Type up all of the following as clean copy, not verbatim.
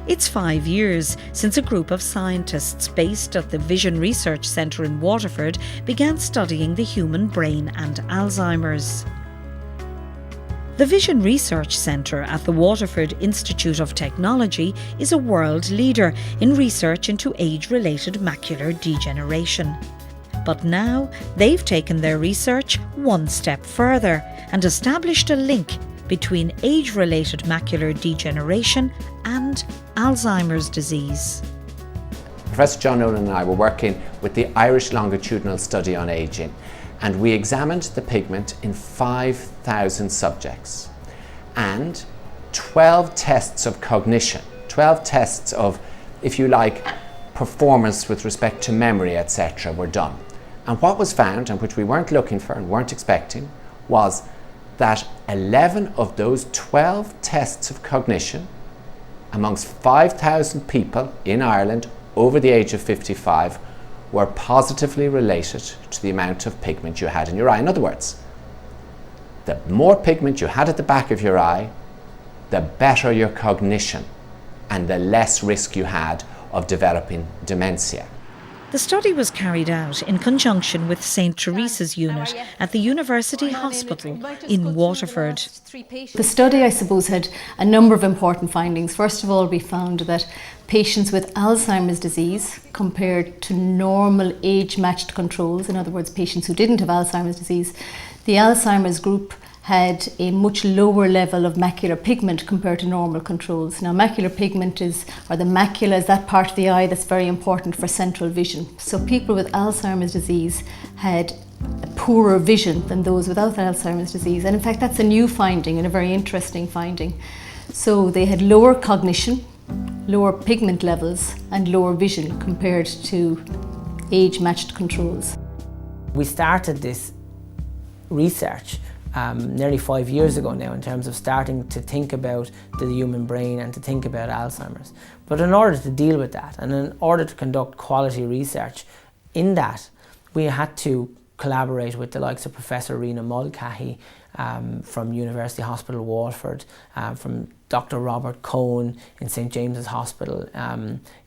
It's 5 years since a group of scientists based at the Vision Research Centre in Waterford began studying the human brain and Alzheimer's. The Vision Research Centre at the Waterford Institute of Technology is a world leader in research into age-related macular degeneration. But now they've taken their research one step further and established a link between age-related macular degeneration and Alzheimer's disease. Professor John Nolan and I were working with the Irish Longitudinal Study on Ageing, and we examined the pigment in 5,000 subjects, and 12 tests of cognition, 12 tests of, if you like, performance with respect to memory, etc. were done. And what was found, and which we weren't looking for and weren't expecting, was that 11 of those 12 tests of cognition amongst 5,000 people in Ireland over the age of 55 were positively related to the amount of pigment you had in your eye. In other words, the more pigment you had at the back of your eye, the better your cognition and the less risk you had of developing dementia. The study was carried out in conjunction with St Teresa's unit at the University Hospital in Waterford. The study, I suppose, had a number of important findings. First of all, we found that patients with Alzheimer's disease compared to normal age-matched controls, in other words, patients who didn't have Alzheimer's disease, the Alzheimer's group had a much lower level of macular pigment compared to normal controls. Now, macular pigment the macula is that part of the eye that's very important for central vision. So people with Alzheimer's disease had a poorer vision than those without Alzheimer's disease. And in fact, that's a new finding and a very interesting finding. So they had lower cognition, lower pigment levels, and lower vision compared to age-matched controls. We started this research nearly 5 years ago now, in terms of starting to think about the human brain and to think about Alzheimer's. But in order to deal with that and in order to conduct quality research in that, we had to collaborate with the likes of Professor Rena Mulcahy from University Hospital Waterford, from Dr. Robert Cohen in St James's Hospital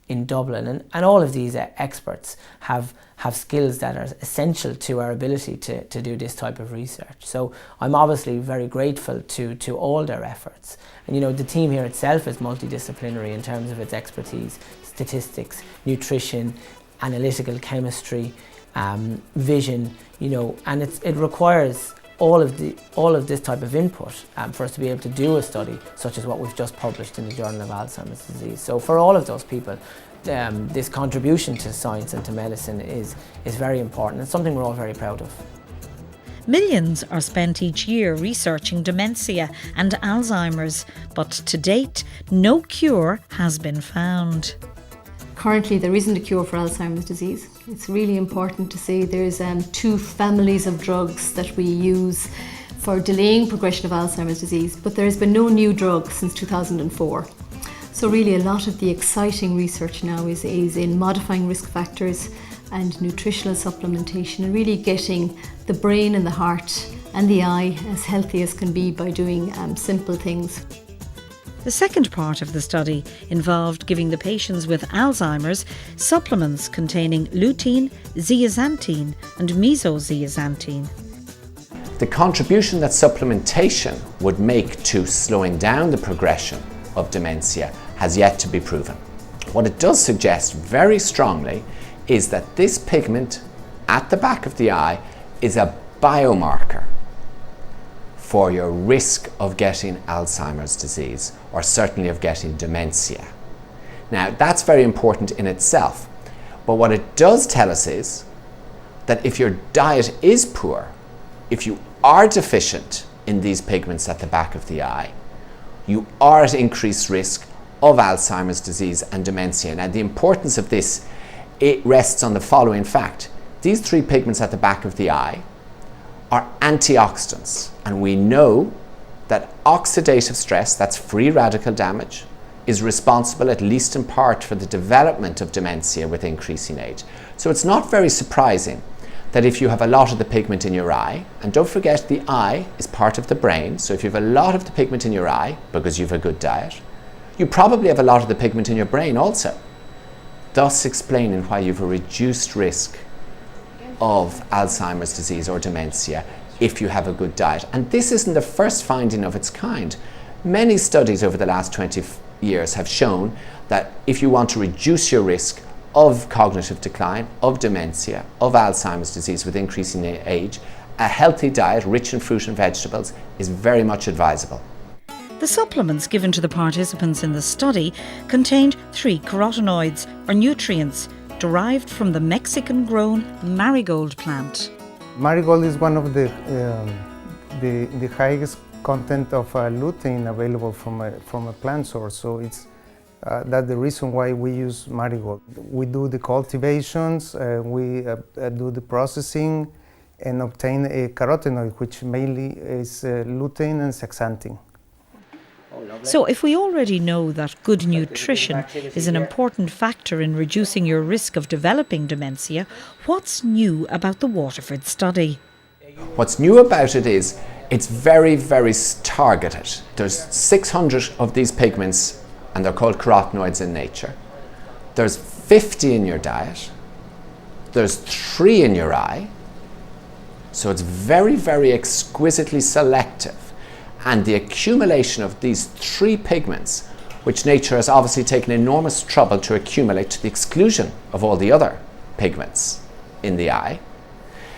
in Dublin, and all of these experts have skills that are essential to our ability to do this type of research. So I'm obviously very grateful to all their efforts. And you know, the team here itself is multidisciplinary in terms of its expertise: statistics, nutrition, analytical chemistry, vision, you know, and it requires all of this type of input for us to be able to do a study such as what we've just published in the Journal of Alzheimer's Disease. So for all of those people, this contribution to science and to medicine is very important and something we're all very proud of. Millions are spent each year researching dementia and Alzheimer's, but to date, no cure has been found. Currently, there isn't a cure for Alzheimer's disease. It's really important to say there's 2 families of drugs that we use for delaying progression of Alzheimer's disease, but there has been no new drug since 2004. So really a lot of the exciting research now is in modifying risk factors and nutritional supplementation, and really getting the brain and the heart and the eye as healthy as can be by doing simple things. The second part of the study involved giving the patients with Alzheimer's supplements containing lutein, zeaxanthine and mesozeaxanthine. The contribution that supplementation would make to slowing down the progression of dementia has yet to be proven. What it does suggest very strongly is that this pigment at the back of the eye is a biomarker for your risk of getting Alzheimer's disease, or certainly of getting dementia. Now, that's very important in itself, but what it does tell us is that if your diet is poor, if you are deficient in these pigments at the back of the eye, you are at increased risk of Alzheimer's disease and dementia. Now, the importance of this, it rests on the following fact. These 3 pigments at the back of the eye are antioxidants, and we know that oxidative stress, that's free radical damage, is responsible at least in part for the development of dementia with increasing age. So it's not very surprising that if you have a lot of the pigment in your eye, and don't forget the eye is part of the brain, so if you have a lot of the pigment in your eye because you have a good diet, You probably have a lot of the pigment in your brain also, thus explaining why you have a reduced risk of Alzheimer's disease or dementia if you have a good diet. And this isn't the first finding of its kind. Many studies over the last 20 years have shown that if you want to reduce your risk of cognitive decline, of dementia, of Alzheimer's disease with increasing age, a healthy diet rich in fruit and vegetables is very much advisable. The supplements given to the participants in the study contained 3 carotenoids, or nutrients, derived from the Mexican-grown marigold plant. Marigold is one of the highest content of lutein available from a plant source, so it's that's the reason why we use marigold. We do the cultivations, we do the processing, and obtain a carotenoid, which mainly is lutein and zeaxanthin. So if we already know that good nutrition is an important factor in reducing your risk of developing dementia, what's new about the Waterford study? What's new about it is it's very, very targeted. There's 600 of these pigments, and they're called carotenoids in nature. There's 50 in your diet. There's 3 in your eye. So it's very, very exquisitely selective. And the accumulation of these 3 pigments, which nature has obviously taken enormous trouble to accumulate to the exclusion of all the other pigments in the eye.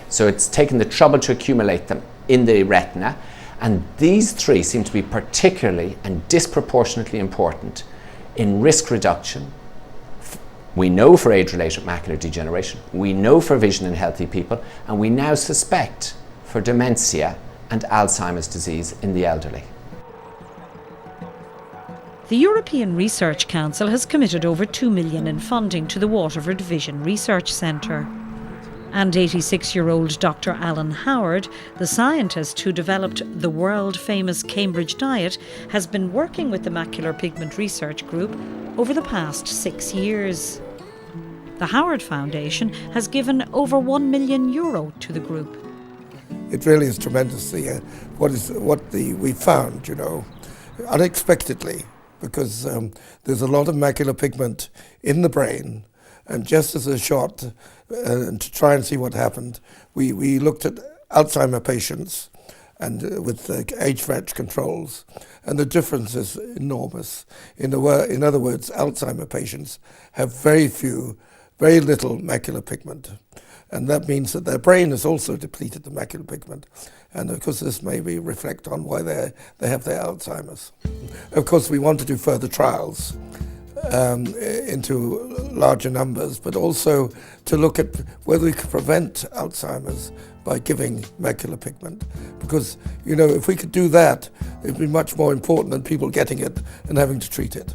So it's taken the trouble to accumulate them in the retina, and these 3 seem to be particularly and disproportionately important in risk reduction. We know for age-related macular degeneration, we know for vision in healthy people, and we now suspect for dementia and Alzheimer's disease in the elderly. The European Research Council has committed over 2 million in funding to the Waterford Vision Research Centre. And 86-year-old Dr. Alan Howard, the scientist who developed the world-famous Cambridge diet, has been working with the Macular Pigment Research Group over the past 6 years. The Howard Foundation has given over €1 million to the group. It really is tremendous we found, unexpectedly, because there's a lot of macular pigment in the brain, and just as a shot to try and see what happened, we looked at Alzheimer patients and with age-matched controls, and the difference is enormous. In other words, Alzheimer patients have very little macular pigment. And that means that their brain has also depleted the macular pigment. And of course, this may reflect on why they have their Alzheimer's. Of course, we want to do further trials into larger numbers, but also to look at whether we can prevent Alzheimer's by giving macular pigment. Because, if we could do that, it would be much more important than people getting it and having to treat it.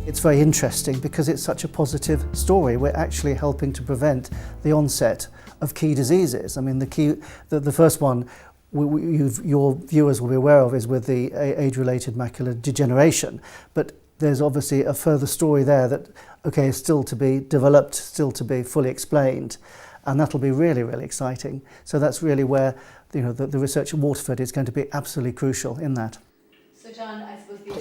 It's very interesting because it's such a positive story. We're actually helping to prevent the onset of key diseases. I mean, the first one your viewers will be aware of is with the age-related macular degeneration. But there's obviously a further story there that, is still to be developed, still to be fully explained. And that'll be really, really exciting. So that's really where the research at Waterford is going to be absolutely crucial in that. So John,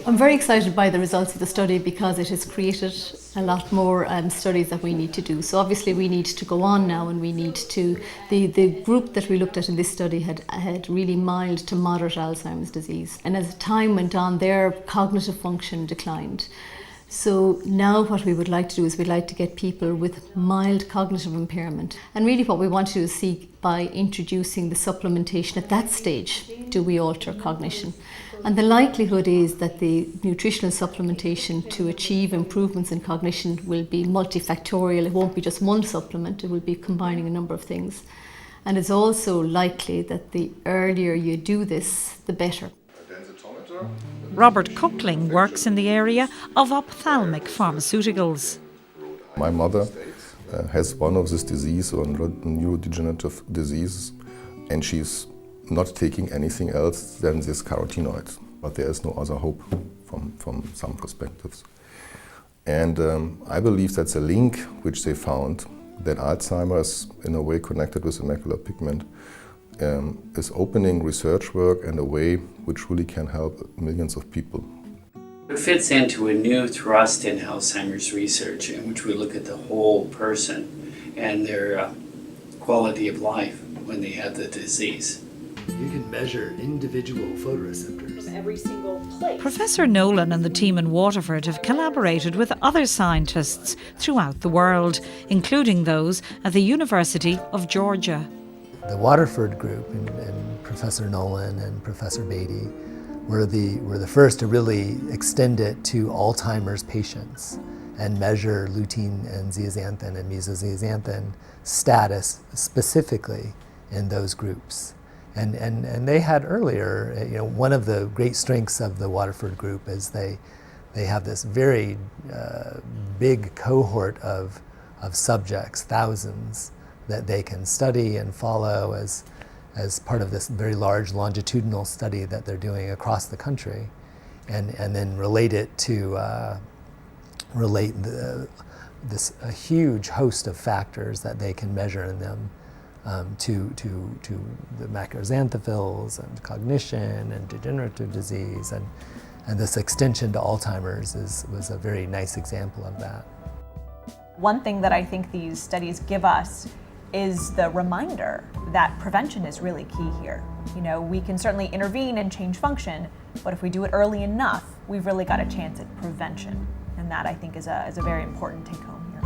I'm very excited by the results of the study because it has created a lot more studies that we need to do. So obviously we need to go on now, and we need to, the group that we looked at in this study had really mild to moderate Alzheimer's disease. And as time went on, their cognitive function declined. So now what we would like to do is we'd like to get people with mild cognitive impairment. And really what we want to do is see, by introducing the supplementation at that stage, do we alter cognition? And the likelihood is that the nutritional supplementation to achieve improvements in cognition will be multifactorial. It won't be just one supplement, it will be combining a number of things. And it's also likely that the earlier you do this, the better. Robert Cookling works in the area of ophthalmic pharmaceuticals. My mother has one of this disease, or neurodegenerative disease, and she's not taking anything else than this carotenoid. But there is no other hope from some perspectives. And I believe that's a link which they found, that Alzheimer's, in a way connected with the macular pigment, is opening research work in a way which really can help millions of people. It fits into a new thrust in Alzheimer's research in which we look at the whole person and their quality of life when they have the disease. You can measure individual photoreceptors. From every single place. Professor Nolan and the team in Waterford have collaborated with other scientists throughout the world, including those at the University of Georgia. The Waterford group and Professor Nolan and Professor Beatty were the first to really extend it to Alzheimer's patients and measure lutein and zeaxanthin and mesozeaxanthin status specifically in those groups. And they had earlier, one of the great strengths of the Waterford group is they have this very big cohort of subjects, thousands, that they can study and follow as part of this very large longitudinal study that they're doing across the country, and then relate it to a huge host of factors that they can measure in them to the macroxanthophils and cognition and degenerative disease, and this extension to Alzheimer's was a very nice example of that. One thing that I think these studies give us is the reminder that prevention is really key here. We can certainly intervene and change function, but if we do it early enough, we've really got a chance at prevention. And that, I think, is a very important take home here.